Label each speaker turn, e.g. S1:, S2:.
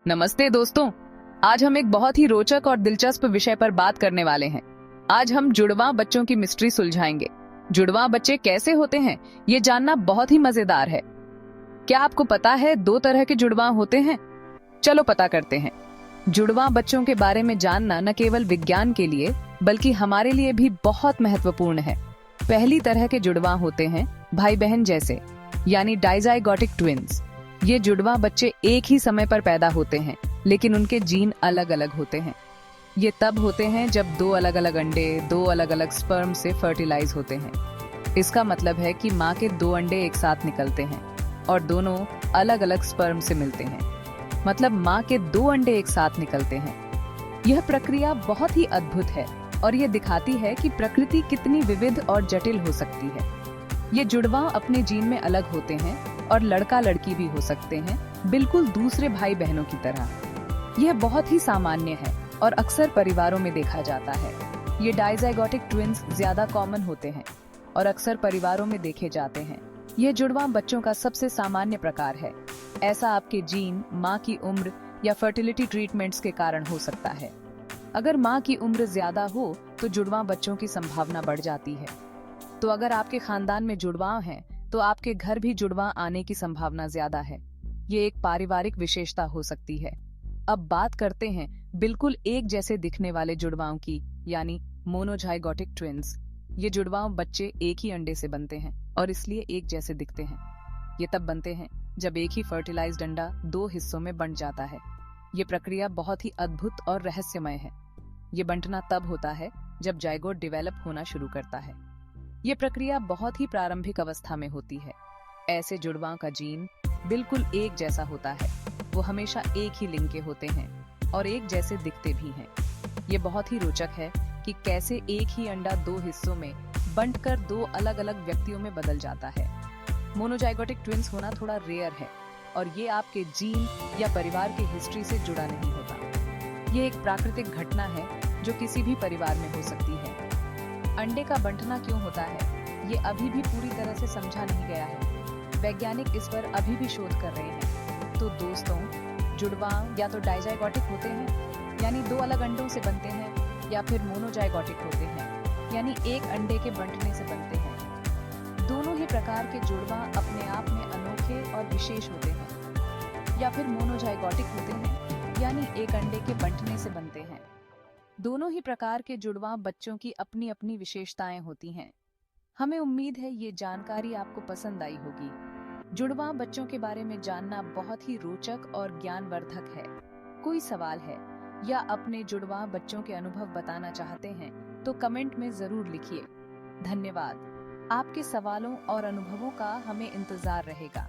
S1: नमस्ते दोस्तों। आज हम एक बहुत ही रोचक और दिलचस्प विषय पर बात करने वाले हैं। आज हम जुड़वां बच्चों की मिस्ट्री सुलझाएंगे। जुड़वां बच्चे कैसे होते हैं, ये जानना बहुत ही मजेदार है। क्या आपको पता है 2 तरह के जुड़वां होते हैं? चलो पता करते हैं। जुड़वां बच्चों के बारे में जानना न केवल विज्ञान के लिए बल्कि हमारे लिए भी बहुत महत्वपूर्ण है। पहली तरह के जुड़वां होते हैं भाई बहन जैसे, यानी डाइज़ाइगोटिक ट्विन्स। ये जुड़वां बच्चे एक ही समय पर पैदा होते हैं, लेकिन उनके जीन अलग अलग होते हैं। ये तब होते हैं जब 2 अलग अलग अंडे 2 अलग अलग स्पर्म से फर्टिलाइज होते हैं। इसका मतलब है कि माँ के 2 अंडे एक साथ निकलते हैं और दोनों अलग अलग स्पर्म से मिलते हैं। मतलब माँ के 2 अंडे एक साथ निकलते हैं। यह प्रक्रिया बहुत ही अद्भुत है और ये दिखाती है कि प्रकृति कितनी विविध और जटिल हो सकती है। ये जुड़वां अपने जीन में अलग होते हैं और लड़का लड़की भी हो सकते हैं, बिल्कुल दूसरे भाई बहनों की तरह। यह बहुत ही सामान्य है और अक्सर परिवारों में देखा जाता है। ये डाइज़ाइगोटिक ट्विन्स ज्यादा कॉमन होते हैं और अक्सर परिवारों में देखे जाते हैं। यह जुड़वां बच्चों का सबसे सामान्य प्रकार है। ऐसा आपके जीन, माँ की उम्र या फर्टिलिटी ट्रीटमेंट्स के कारण हो सकता है। अगर माँ की उम्र ज्यादा हो तो जुड़वां बच्चों की संभावना बढ़ जाती है। तो अगर आपके खानदान में जुड़वां हैं, तो आपके घर भी जुड़वां आने की संभावना ज्यादा है। ये एक पारिवारिक विशेषता हो सकती है। अब बात करते हैं बिल्कुल एक जैसे दिखने वाले जुड़वाओं की, यानी मोनोजाइगोटिक ट्विन्स। ये जुड़वां बच्चे एक ही अंडे से बनते हैं और इसलिए एक जैसे दिखते हैं। ये तब बनते हैं जब एक ही फर्टिलाइज्ड अंडा 2 हिस्सों में बंट जाता है। ये प्रक्रिया बहुत ही अद्भुत और रहस्यमय है। ये बंटना तब होता है जब जाइगोट डेवलप होना शुरू करता है। ये प्रक्रिया बहुत ही प्रारंभिक अवस्था में होती है। ऐसे जुड़वां का जीन बिल्कुल एक जैसा होता है। वो हमेशा एक ही लिंग के होते हैं और एक जैसे दिखते भी हैं। ये बहुत ही रोचक है कि कैसे एक ही अंडा 2 हिस्सों में बंटकर 2 अलग अलग व्यक्तियों में बदल जाता है। मोनोजाइगोटिक ट्विन्स होना थोड़ा रेयर है और ये आपके जीन या परिवार की हिस्ट्री से जुड़ा नहीं होता। ये एक प्राकृतिक घटना है जो किसी भी परिवार में हो सकती है। अंडे का बंटना क्यों होता है, ये अभी भी पूरी तरह से समझा नहीं गया है। वैज्ञानिक इस पर अभी भी शोध कर रहे हैं। तो दोस्तों, जुड़वां या तो डाइज़ाइगोटिक होते हैं, यानी 2 अलग अंडों से बनते हैं, या फिर मोनोजाइगोटिक होते हैं, यानी एक अंडे के बंटने से बनते हैं। दोनों ही प्रकार के जुड़वां अपने आप में अनोखे और विशेष होते हैं। या फिर मोनोजाइगोटिक होते हैं, यानी एक अंडे के बंटने से बनते हैं। दोनों ही प्रकार के जुड़वां बच्चों की अपनी अपनी विशेषताएं होती हैं। हमें उम्मीद है ये जानकारी आपको पसंद आई होगी। जुड़वां बच्चों के बारे में जानना बहुत ही रोचक और ज्ञानवर्धक है। कोई सवाल है या अपने जुड़वां बच्चों के अनुभव बताना चाहते हैं तो कमेंट में जरूर लिखिए। धन्यवाद। आपके सवालों और अनुभवों का हमें इंतजार रहेगा।